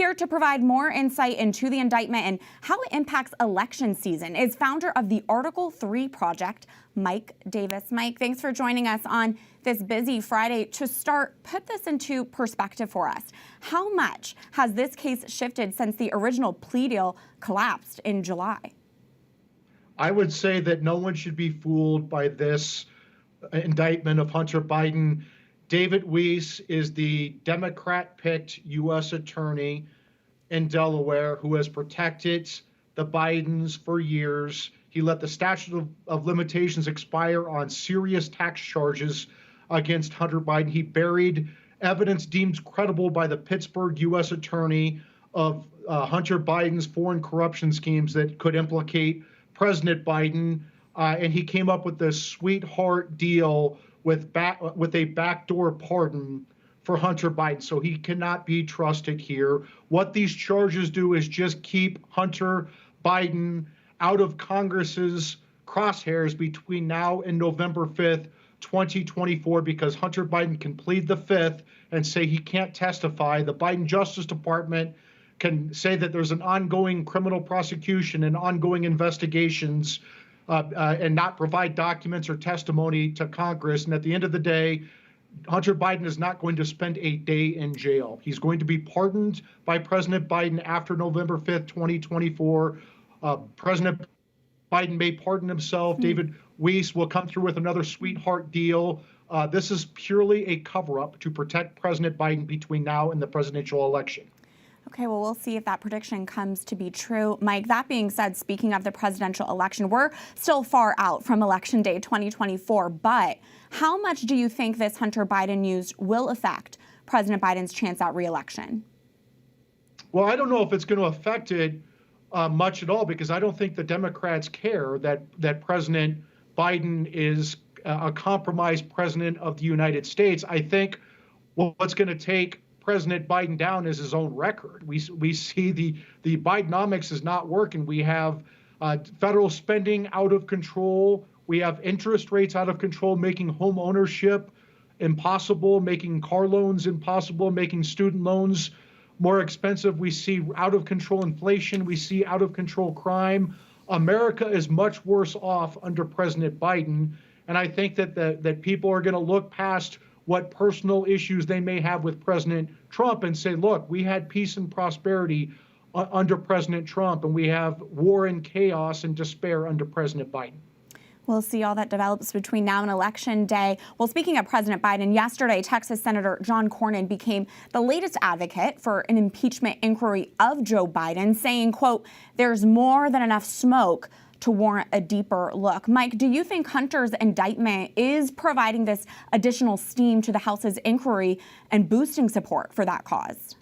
Here to provide more insight into the indictment and how it impacts election season is founder of the Article 3 Project, Mike Davis. Mike, thanks for joining us on this busy Friday. To start, put this into perspective for us. How much has this case shifted since the original plea deal collapsed in July? I would say that no one should be fooled by this indictment of Hunter Biden. David Weiss is the Democrat-picked U.S. attorney in Delaware who has protected the Bidens for years. He let the statute of limitations expire on serious tax charges against Hunter Biden. He buried evidence deemed credible by the Pittsburgh U.S. attorney of Hunter Biden's foreign corruption schemes that could implicate President Biden. And he came up with this sweetheart deal with a backdoor pardon for Hunter Biden. So he cannot be trusted here. What these charges do is just keep Hunter Biden out of Congress's crosshairs between now and November 5th, 2024, because Hunter Biden can plead the Fifth and say he can't testify. The Biden Justice Department can say that there's an ongoing criminal prosecution and ongoing investigations and not provide documents or testimony to Congress. And at the end of the day, Hunter Biden is not going to spend a day in jail. He's going to be pardoned by President Biden after November 5th, 2024. President Biden may pardon himself. David Weiss will come through with another sweetheart deal. This is purely a cover-up to protect President Biden between now and the presidential election. Okay, well, we'll see if that prediction comes to be true. Mike, that being said, speaking of the presidential election, we're still far out from Election Day 2024, but how much do you think this Hunter Biden news will affect President Biden's chance at re-election? Well, I don't know if it's going to affect it much at all, because I don't think the Democrats care that President Biden is a compromised president of the United States. I think what's going to take President Biden down is his own record. We see the Bidenomics is not working. We have federal spending out of control. We have interest rates out of control, making home ownership impossible, making car loans impossible, making student loans more expensive. We see out of control inflation. We see out of control crime. America is much worse off under President Biden. And I think that people are going to look past what personal issues they may have with President Trump and say, look, we had peace and prosperity under President Trump, and we have war and chaos and despair under President Biden. We'll see all that develops between now and Election Day. Well, speaking of President Biden, yesterday, Texas Senator John Cornyn became the latest advocate for an impeachment inquiry of Joe Biden, saying, quote, there's more than enough smoke to warrant a deeper look. Mike, do you think Hunter's indictment is providing this additional steam to the House's inquiry and boosting support for that cause?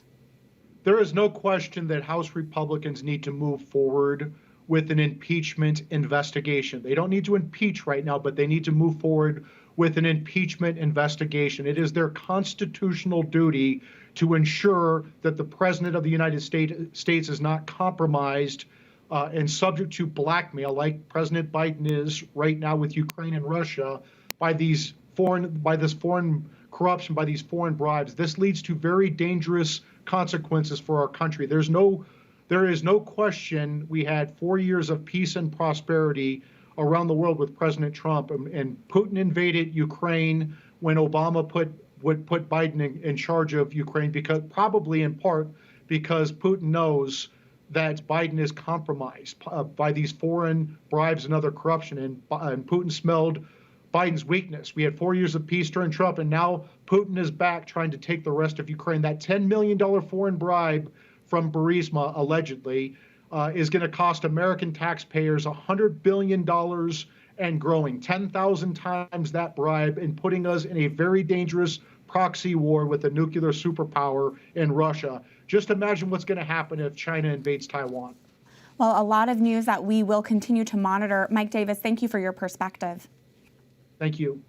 There is no question that House Republicans need to move forward with an impeachment investigation. They don't need to impeach right now, but they need to move forward with an impeachment investigation. It is their constitutional duty to ensure that the President of the United States is not compromised and subject to blackmail, like President Biden is right now with Ukraine and Russia, by this foreign corruption, by these foreign bribes. This leads to very dangerous consequences for our country. There is no question we had 4 years of peace and prosperity around the world with President Trump, and Putin invaded Ukraine when Obama put Biden in charge of Ukraine, because probably in part because Putin knows that Biden is compromised by these foreign bribes and other corruption, and Putin smelled Biden's weakness. We had 4 years of peace during Trump, and now Putin is back trying to take the rest of Ukraine. That $10 million foreign bribe from Burisma, allegedly, is going to cost American taxpayers $100 billion and growing, 10,000 times that bribe, and putting us in a very dangerous proxy war with a nuclear superpower in Russia. Just imagine what's going to happen if China invades Taiwan. Well, a lot of news that we will continue to monitor. Mike Davis, thank you for your perspective. Thank you.